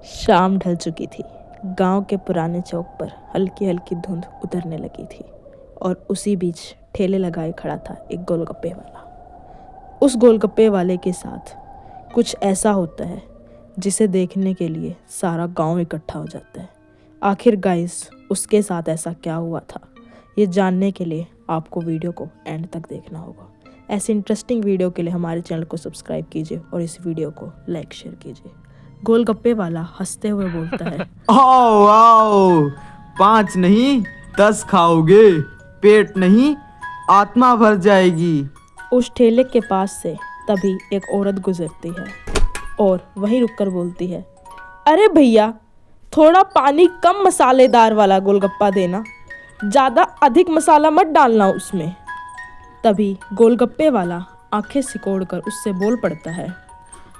शाम ढल चुकी थी। गांव के पुराने चौक पर हल्की हल्की धुंध उतरने लगी थी और उसी बीच ठेले लगाए खड़ा था एक गोलगप्पे वाला। उस गोलगप्पे वाले के साथ कुछ ऐसा होता है जिसे देखने के लिए सारा गांव इकट्ठा हो जाता है। आखिर गाइस उसके साथ ऐसा क्या हुआ था, ये जानने के लिए आपको वीडियो को एंड तक देखना होगा। ऐसे इंटरेस्टिंग वीडियो के लिए हमारे चैनल को सब्सक्राइब कीजिए और इस वीडियो को लाइक शेयर कीजिए। गोलगप्पे वाला हंसते हुए बोलता है, आओ आओ, 5 नहीं 10 खाओगे, पेट नहीं आत्मा भर जाएगी। उस ठेले के पास से तभी एक औरत गुजरती है और वहीं रुककर बोलती है, अरे भैया थोड़ा पानी कम मसालेदार वाला गोलगप्पा देना, ज़्यादा अधिक मसाला मत डालना उसमें। तभी गोलगप्पे वाला आंखें सिकोड़कर उससे बोल पड़ता है,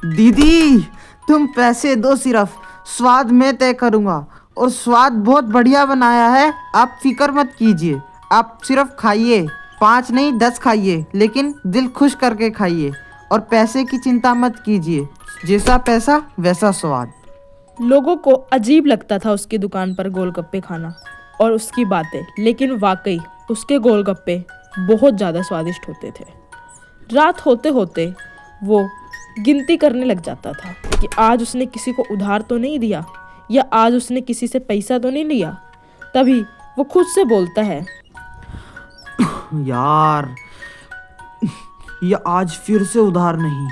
दीदी तुम पैसे दो, सिर्फ स्वाद मैं तय करूंगा और स्वाद बहुत बढ़िया बनाया है, आप फिक्र मत कीजिए। आप सिर्फ खाइए, 5 नहीं 10 खाइए, लेकिन दिल खुश करके खाइए और पैसे की चिंता मत कीजिए, जैसा पैसा वैसा स्वाद। लोगों को अजीब लगता था उसकी दुकान पर गोलगप्पे खाना और उसकी बातें, लेकिन वाकई उसके गोलगप्पे बहुत ज़्यादा स्वादिष्ट होते थे। रात होते होते वो गिनती करने लग जाता था कि आज उसने किसी को उधार तो नहीं दिया या आज उसने किसी से पैसा तो नहीं लिया। तभी वो खुद से बोलता है, यार ये आज फिर से उधार नहीं,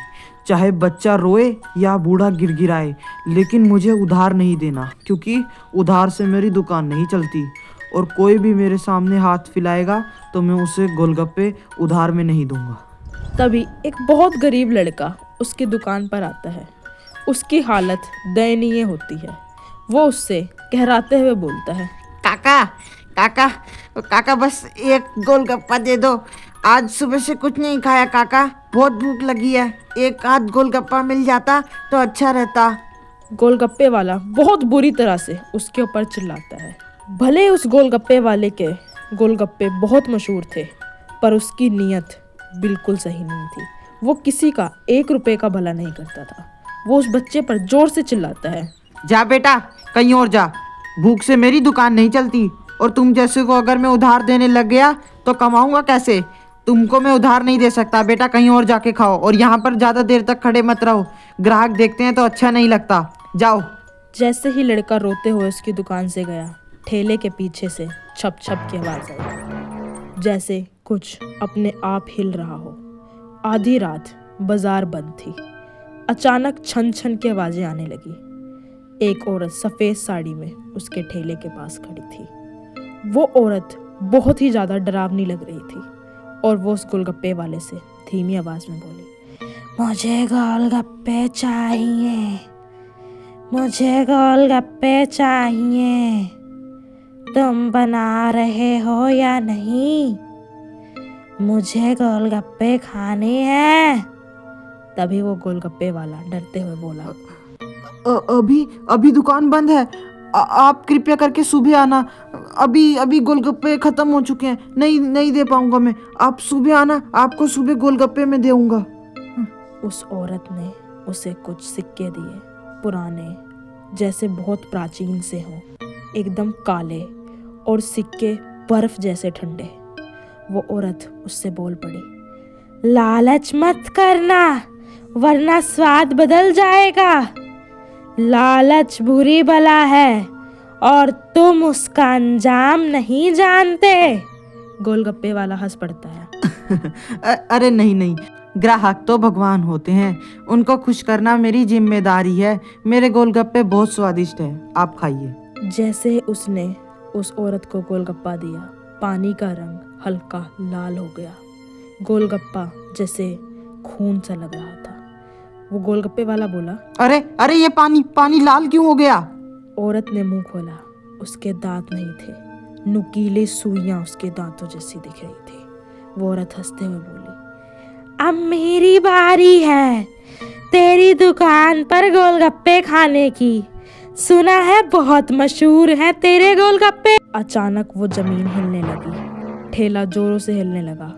चाहे बच्चा रोए या बूढ़ा गिड़गिड़ाए, लेकिन मुझे उधार नहीं देना, क्योंकि उधार से मेरी दुकान नहीं चलती और कोई भी मेरे सामने हाथ फैलाएगा तो मैं उसे गोलगप्पे उधार में नहीं दूंगा। तभी एक बहुत गरीब लड़का उसकी दुकान पर आता है। उसकी हालत दयनीय होती है। वो उससे कहराते हुए बोलता है, काका काका काका बस एक गोलगप्पा दे दो, आज सुबह से कुछ नहीं खाया काका, बहुत भूख लगी है, एक आध गोलगप्पा मिल जाता तो अच्छा रहता। गोलगप्पे वाला बहुत बुरी तरह से उसके ऊपर चिल्लाता है। भले उस गोलगप्पे वाले के गोलगप्पे बहुत मशहूर थे, पर उसकी नीयत बिल्कुल सही नहीं थी। वो किसी का 1 रुपए का भला नहीं करता था। वो उस बच्चे पर जोर से चिल्लाता है, जा बेटा कहीं और जा, भूख से मेरी दुकान नहीं चलती और तुम जैसे को अगर मैं उधार देने लग गया तो कमाऊंगा कैसे? तुमको मैं उधार नहीं दे सकता बेटा, कहीं और जाके खाओ और यहाँ पर ज़्यादा देर तक खड़े मत रहो, ग्राहक देखते हैं तो अच्छा नहीं लगता, जाओ। जैसे ही लड़का रोते हुए उसकी दुकान से गया, ठेले के पीछे से छप छप की आवाज़ आई, जैसे कुछ अपने आप हिल रहा हो। आधी रात बाजार बंद थी। अचानक छन छन की आवाज़ें आने लगी। एक औरत सफ़ेद साड़ी में उसके ठेले के पास खड़ी थी। वो औरत बहुत ही ज़्यादा डरावनी लग रही थी और वो उस गोलगप्पे वाले से धीमी आवाज़ में बोली, मुझे गोलगप्पे चाहिए, मुझे गोलगप्पे चाहिए, तुम बना रहे हो या नहीं, मुझे गोलगप्पे खाने हैं। तभी वो गोलगप्पे वाला डरते हुए बोला, अभी दुकान बंद है, आप कृपया करके सुबह आना, अभी गोलगप्पे खत्म हो चुके हैं, नहीं दे पाऊंगा मैं, आप सुबह आना, आपको सुबह गोलगप्पे में दूंगा। उस औरत ने उसे कुछ सिक्के दिए, पुराने, जैसे बहुत प्राचीन से हों, एकदम काले और सिक्के बर्फ जैसे ठंडे। वो औरत उससे बोल पड़ी, लालच मत करना वरना स्वाद बदल जाएगा, लालच बुरी बला है और तुम उसका अंजाम नहीं जानते। गोलगप्पे वाला हंस पड़ता है, अरे नहीं, ग्राहक तो भगवान होते हैं, उनको खुश करना मेरी जिम्मेदारी है, मेरे गोलगप्पे बहुत स्वादिष्ट हैं, आप खाइए। जैसे उसने उस औरत को गोलगप्पा दिया, पानी का रंग हल्का लाल हो गया। गोलगप्पा जैसे खून सा लग रहा था। वो गोलगप्पे वाला बोला, अरे ये पानी लाल क्यों हो गया? औरत ने मुंह खोला। उसके दांत नहीं थे, नुकीले सुइयां उसके दांतों जैसी दिख रही थी। वो औरत हंसते हुए बोली, अब मेरी बारी है तेरी दुकान पर गोलगप्पे खाने की, सुना है बहुत मशहूर है तेरे गोलगप्पे। अचानक वो जमीन हिलने लगी, ठेला जोरों से हिलने लगा,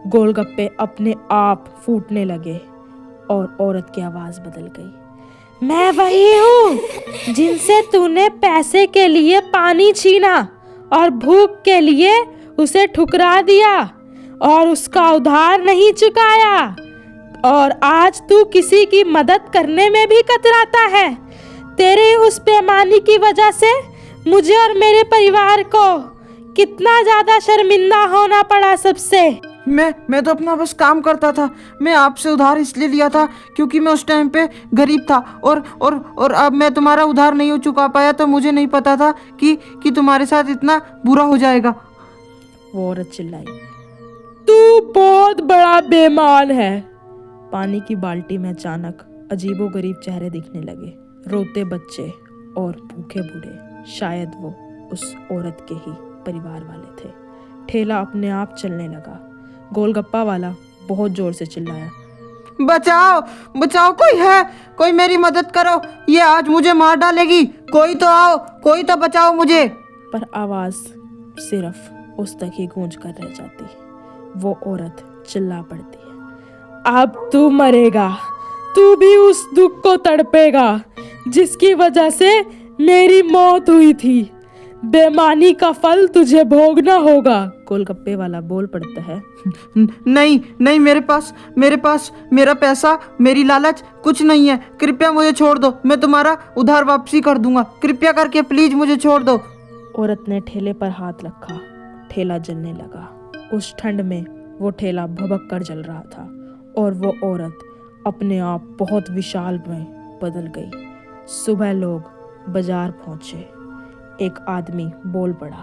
गोलगप्पे अपने आप फूटने लगे और औरत की आवाज़ बदल गई, मैं वही हूँ जिनसे तूने पैसे के लिए पानी छीना और भूख के लिए उसे ठुकरा दिया और उसका उधार नहीं चुकाया, और आज तू किसी की मदद करने में भी कतराता है। तेरे उस बेईमानी की वजह से मुझे और मेरे परिवार को कितना ज्यादा शर्मिंदा होना पड़ा सबसे। मैं तो अपना बस काम करता था। मैं आपसे उधार इसलिए लिया था क्योंकि मैं उस टाइम पे गरीब था, और अब मैं तुम्हारा उधार नहीं चुका पाया तो मुझे नहीं पता था कि तुम्हारे साथ इतना बुरा हो जाएगा। वो औरत चिल्लाई, तू बहुत बड़ा बेईमान है। पानी की बाल्टी में अचानक अजीबोगरीब चेहरे दिखने लगे, रोते बच्चे और भूखे बूढ़े। शायद वो उस औरत के ही परिवार वाले थे। ठेला अपने आप चलने लगा। गोलगप्पा वाला बहुत जोर से चिल्लाया, बचाओ बचाओ, कोई है, कोई मेरी मदद करो, ये आज मुझे मार डालेगी, कोई तो आओ, कोई तो बचाओ मुझे। पर आवाज सिर्फ उस तक ही गूंज कर रह जाती। वो औरत चिल्ला पड़ती है, अब तू मरेगा, तू भी उस दुख को तड़पेगा जिसकी वजह से मेरी मौत हुई थी। बेईमानी का फल तुझे भोगना होगा। गोलगप्पे वाला बोल पड़ता है, नहीं नहीं, मेरे पास मेरा पैसा, मेरी लालच कुछ नहीं है, कृपया मुझे छोड़ दो, मैं तुम्हारा उधार वापसी कर दूंगा, कृपया करके प्लीज मुझे छोड़ दो। औरत ने ठेले पर हाथ रखा। ठेला जलने लगा। उस ठंड में वो ठेला भभक कर जल रहा था और वो औरत अपने आप बहुत विशाल में बदल गई। सुबह लोग बाजार पहुंचे। एक आदमी बोल पड़ा,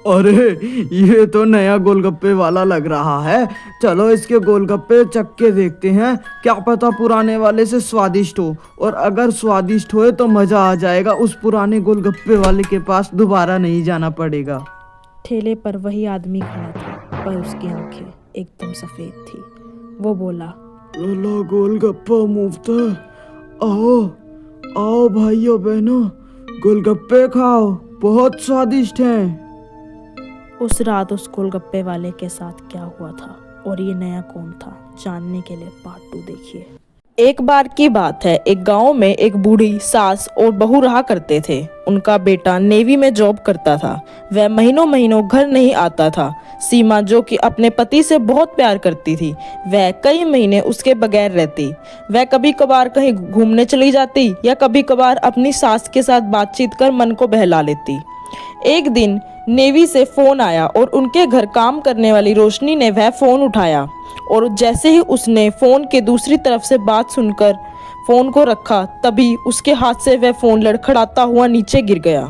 अरे ये तो नया गोलगप्पे वाला लग रहा है, चलो इसके गोलगप्पे चख के देखते हैं, क्या पता पुराने वाले से स्वादिष्ट हो, और अगर स्वादिष्ट होए तो मजा आ जाएगा, उस पुराने गोलगप्पे वाले के पास दोबारा नहीं जाना पड़ेगा। ठेले पर वही आदमी खड़ा था, पर उसकी आंखें एकदम सफेद थी। वो बोला, लो गोलगप्पा मुफ्त है, आओ आओ भाइयों बहनों, गोलगप्पे खाओ, बहुत स्वादिष्ट हैं। उस रात उस गोलगप्पे वाले के साथ क्या हुआ था और ये नया कौन था, जानने के लिए पार्ट 2 देखिए। एक बार की बात है, एक गांव में एक बूढ़ी सास और बहू रहा करते थे। उनका बेटा नेवी में जॉब करता था। वह महीनों महीनों घर नहीं आता था। सीमा, जो कि अपने पति से बहुत प्यार करती थी, वह कई महीने उसके बगैर रहती। वह कभी कभार कहीं घूमने चली जाती या कभी कभार अपनी सास के साथ बातचीत कर मन को बहला लेती। एक दिन नेवी से फोन आया और उनके घर काम करने वाली रोशनी ने वह फोन उठाया, और जैसे ही उसने फोन के दूसरी तरफ से बात सुनकर फोन को रखा, तभी उसके हाथ से वह फोन लड़खड़ाता हुआ नीचे गिर गया।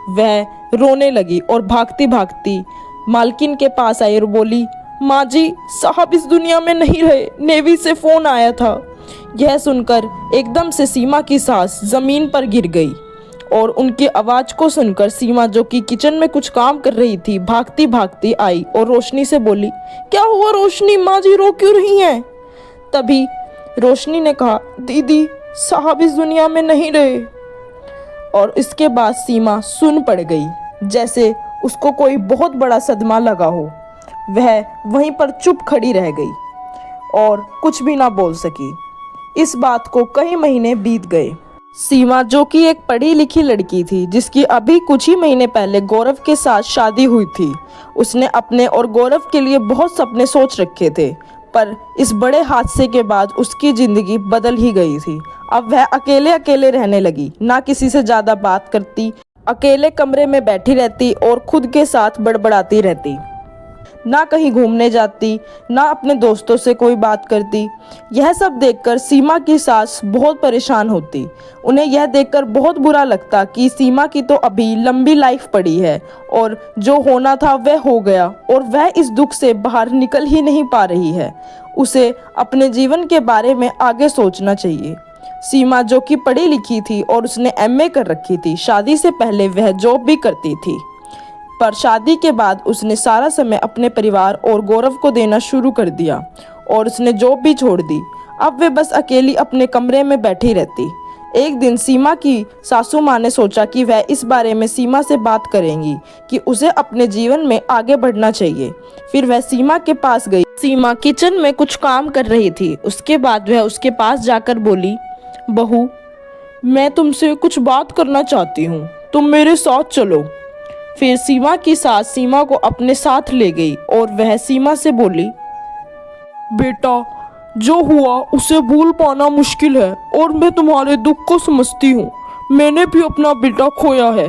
वह रोने लगी और भागती भागती मालकिन के पास आई और बोली, माँ जी, साहब इस दुनिया में नहीं रहे, नेवी से फोन आया था। यह सुनकर एकदम से सीमा की सास जमीन पर गिर गई, और उनकी आवाज को सुनकर सीमा, जो कि किचन में कुछ काम कर रही थी, भागती भागती आई और रोशनी से बोली, क्या हुआ रोशनी, माँ जी रो क्यों रही हैं? तभी रोशनी ने कहा, दीदी साहब इस दुनिया में नहीं रहे। और इसके बाद सीमा सुन पड़ गई, जैसे उसको कोई बहुत बड़ा सदमा लगा हो। वह वहीं पर चुप खड़ी रह गई और कुछ भी ना बोल सकी। इस बात को कई महीने बीत गए। सीमा, जो कि एक पढ़ी लिखी लड़की थी, जिसकी अभी कुछ ही महीने पहले गौरव के साथ शादी हुई थी, उसने अपने और गौरव के लिए बहुत सपने सोच रखे थे, पर इस बड़े हादसे के बाद उसकी जिंदगी बदल ही गई थी। अब वह अकेले अकेले रहने लगी, ना किसी से ज़्यादा बात करती, अकेले कमरे में बैठी रहती और खुद के साथ बड़बड़ाती रहती, ना कहीं घूमने जाती, ना अपने दोस्तों से कोई बात करती। यह सब देखकर सीमा की सास बहुत परेशान होती। उन्हें यह देखकर बहुत बुरा लगता कि सीमा की तो अभी लंबी लाइफ पड़ी है और जो होना था वह हो गया, और वह इस दुख से बाहर निकल ही नहीं पा रही है। उसे अपने जीवन के बारे में आगे सोचना चाहिए। सीमा, जो कि पढ़ी लिखी थी और उसने MA कर रखी थी, शादी से पहले वह जॉब भी करती थी, पर शादी के बाद उसने सारा समय अपने परिवार और गौरव को देना शुरू कर दिया और उसने जॉब भी छोड़ दी। अब वे बस अकेली अपने कमरे में बैठी रहती। एक दिन सीमा की सासू माँ ने सोचा कि वह इस बारे में सीमा से बात करेंगी कि उसे अपने जीवन में आगे बढ़ना चाहिए। फिर वह सीमा के पास गई। सीमा किचन में कुछ काम कर रही थी। उसके बाद वह उसके पास जाकर बोली, बहू, मैं तुमसे कुछ बात करना चाहती हूँ, तुम मेरे साथ चलो। फिर सीमा की सास सीमा को अपने साथ ले गई और वह सीमा से बोली, बेटा, जो हुआ उसे भूल पाना मुश्किल है और मैं तुम्हारे दुख को समझती हूँ। मैंने भी अपना बेटा खोया है,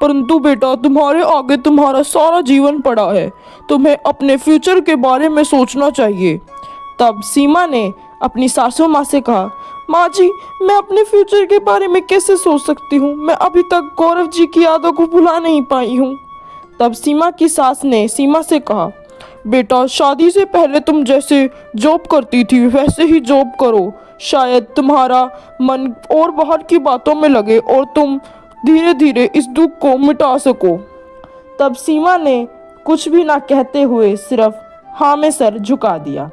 परंतु बेटा तुम्हारे आगे तुम्हारा सारा जीवन पड़ा है, तुम्हें अपने फ्यूचर के बारे में सोचना चाहिए। तब सीमा ने अपनी सासू माँ से कहा, माँ जी, मैं अपने फ्यूचर के बारे में कैसे सोच सकती हूँ, मैं अभी तक गौरव जी की यादों को भुला नहीं पाई हूँ। तब सीमा की सास ने सीमा से कहा, बेटा, शादी से पहले तुम जैसे जॉब करती थी वैसे ही जॉब करो, शायद तुम्हारा मन और बाहर की बातों में लगे और तुम धीरे धीरे इस दुख को मिटा सको। तब सीमा ने कुछ भी ना कहते हुए सिर्फ हाँ में सर झुका दिया।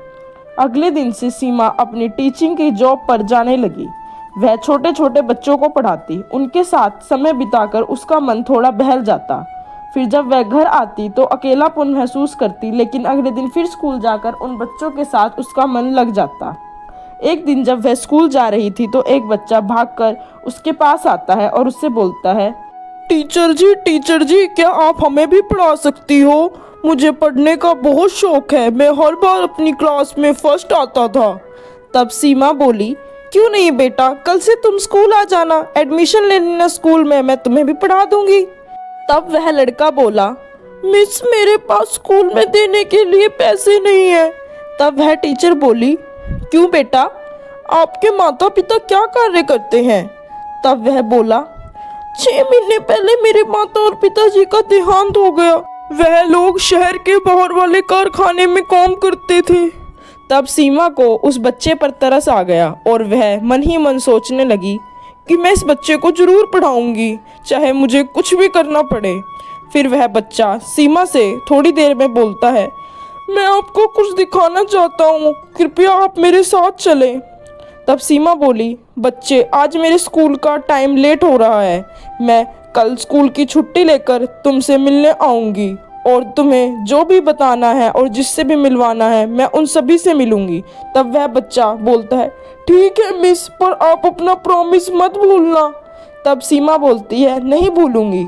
अगले दिन से सीमा अपनी टीचिंग की जॉब पर जाने लगी। वह छोटे छोटे बच्चों को पढ़ाती, उनके साथ समय बिताकर उसका मन थोड़ा बहल जाता। फिर जब वह घर आती तो अकेलापन महसूस करती, लेकिन अगले दिन फिर स्कूल जाकर उन बच्चों के साथ उसका मन लग जाता। एक दिन जब वह स्कूल जा रही थी तो एक बच्चा भागकर उसके पास आता है और उससे बोलता है, टीचर जी, क्या आप हमें भी पढ़ा सकती हो? मुझे पढ़ने का बहुत शौक है, मैं हर बार अपनी क्लास में फर्स्ट आता था। तब सीमा बोली, क्यों नहीं बेटा, कल से तुम स्कूल आ जाना, एडमिशन ले लेना स्कूल में, मैं तुम्हें भी पढ़ा दूंगी। तब वह लड़का बोला, मिस, मेरे पास स्कूल में देने के लिए पैसे नहीं है। तब वह टीचर बोली, क्यों बेटा, आपके माता पिता क्या कार्य करते हैं? तब वह बोला, 6 महीने पहले मेरे माता और पिताजी का देहांत हो गया, वह लोग शहर के बाहर वाले कारखाने में काम करते थे। तब सीमा को उस बच्चे पर तरस आ गया और वह मन ही मन सोचने लगी कि मैं इस बच्चे को जरूर पढ़ाऊंगी, चाहे मुझे कुछ भी करना पड़े। फिर वह बच्चा सीमा से थोड़ी देर में बोलता है, मैं आपको कुछ दिखाना चाहता हूँ, कृपया आप मेरे साथ चलें। तब सीमा बोली, बच्चे, आज मेरे स्कूल का टाइम लेट हो रहा है, मैं कल स्कूल की छुट्टी लेकर तुमसे मिलने आऊँगी और तुम्हें जो भी बताना है और जिससे भी मिलवाना है मैं उन सभी से मिलूंगी। तब वह बच्चा बोलता है, ठीक है मिस, पर आप अपना प्रॉमिस मत भूलना। तब सीमा बोलती है, नहीं भूलूंगी।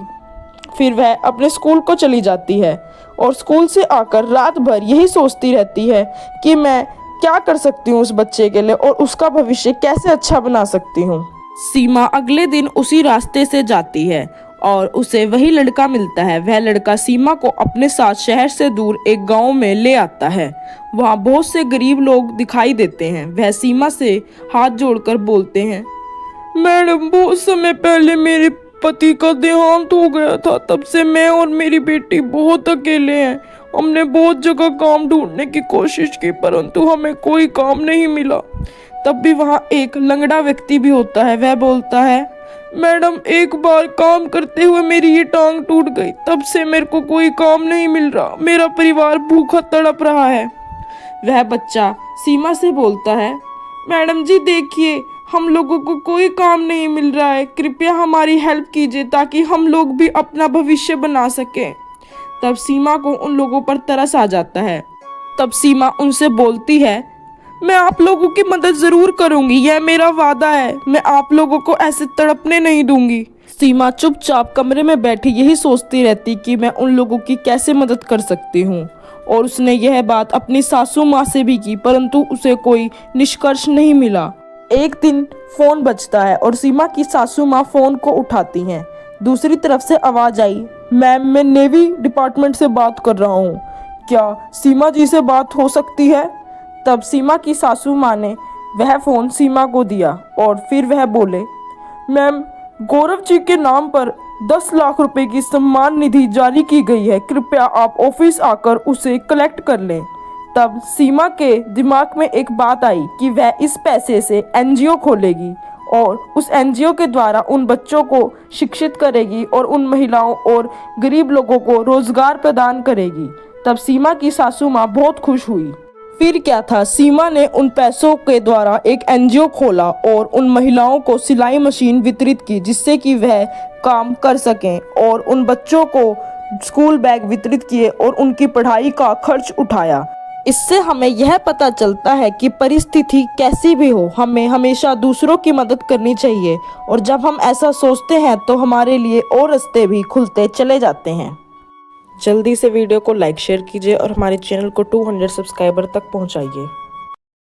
फिर वह अपने स्कूल को चली जाती है और स्कूल से आकर रात भर यही सोचती रहती है कि मैं क्या कर सकती हूँ उस बच्चे के लिए और उसका भविष्य कैसे अच्छा बना सकती हूँ। सीमा अगले दिन उसी रास्ते से जाती है और उसे वही लड़का मिलता है। वह लड़का सीमा को अपने साथ शहर से दूर एक गांव में ले आता है। वहाँ बहुत से गरीब लोग दिखाई देते हैं। वह सीमा से हाथ जोड़कर बोलते हैं, मैडम, बहुत समय पहले मेरे पति का देहांत हो गया था, तब से मैं और मेरी बेटी बहुत अकेले हैं। हमने बहुत जगह काम ढूंढने की कोशिश की, परंतु हमें कोई काम नहीं मिला। तब भी वहाँ एक लंगड़ा व्यक्ति भी होता है। वह बोलता है, मैडम, एक बार काम करते हुए मेरी ये टांग टूट गई, तब से मेरे को कोई काम नहीं मिल रहा, मेरा परिवार भूखा तड़प रहा है। वह बच्चा सीमा से बोलता है, मैडम जी देखिए, हम लोगों को कोई काम नहीं मिल रहा है, कृपया हमारी हेल्प कीजिए ताकि हम लोग भी अपना भविष्य बना सकें। तब सीमा को उन लोगों पर तरस आ जाता है। तब सीमा उनसे बोलती है, मैं आप लोगों की मदद जरूर करूंगी, यह मेरा वादा है, मैं आप लोगों को ऐसे तड़पने नहीं दूंगी। सीमा चुपचाप कमरे में बैठी यही सोचती रहती कि मैं उन लोगों की कैसे मदद कर सकती हूँ। और उसने यह बात अपनी सासू माँ से भी की, परंतु उसे कोई निष्कर्ष नहीं मिला। एक दिन फोन बजता है और सीमा की सासू माँ फोन को उठाती हैं। दूसरी तरफ से आवाज आई, मैम, मैं नेवी डिपार्टमेंट से बात कर रहा हूँ, क्या सीमा जी से बात हो सकती है? तब सीमा की सासू माँ ने वह फ़ोन सीमा को दिया और फिर वह बोले, मैम, गौरव जी के नाम पर 10 लाख रुपए की सम्मान निधि जारी की गई है, कृपया आप ऑफिस आकर उसे कलेक्ट कर लें। तब सीमा के दिमाग में एक बात आई कि वह इस पैसे से एनजीओ खोलेगी और उस एनजीओ के द्वारा उन बच्चों को शिक्षित करेगी और उन महिलाओं और गरीब लोगों को रोजगार प्रदान करेगी। तब सीमा की सासू माँ बहुत खुश हुई। फिर क्या था, सीमा ने उन पैसों के द्वारा एक एनजीओ खोला और उन महिलाओं को सिलाई मशीन वितरित की जिससे कि वह काम कर सकें और उन बच्चों को स्कूल बैग वितरित किए और उनकी पढ़ाई का खर्च उठाया। इससे हमें यह पता चलता है कि परिस्थिति कैसी भी हो, हमें हमेशा दूसरों की मदद करनी चाहिए और जब हम ऐसा सोचते हैं तो हमारे लिए और रास्ते भी खुलते चले जाते हैं। जल्दी से वीडियो को लाइक शेयर कीजिए और हमारे चैनल को 200 सब्सक्राइबर तक पहुंचाइए।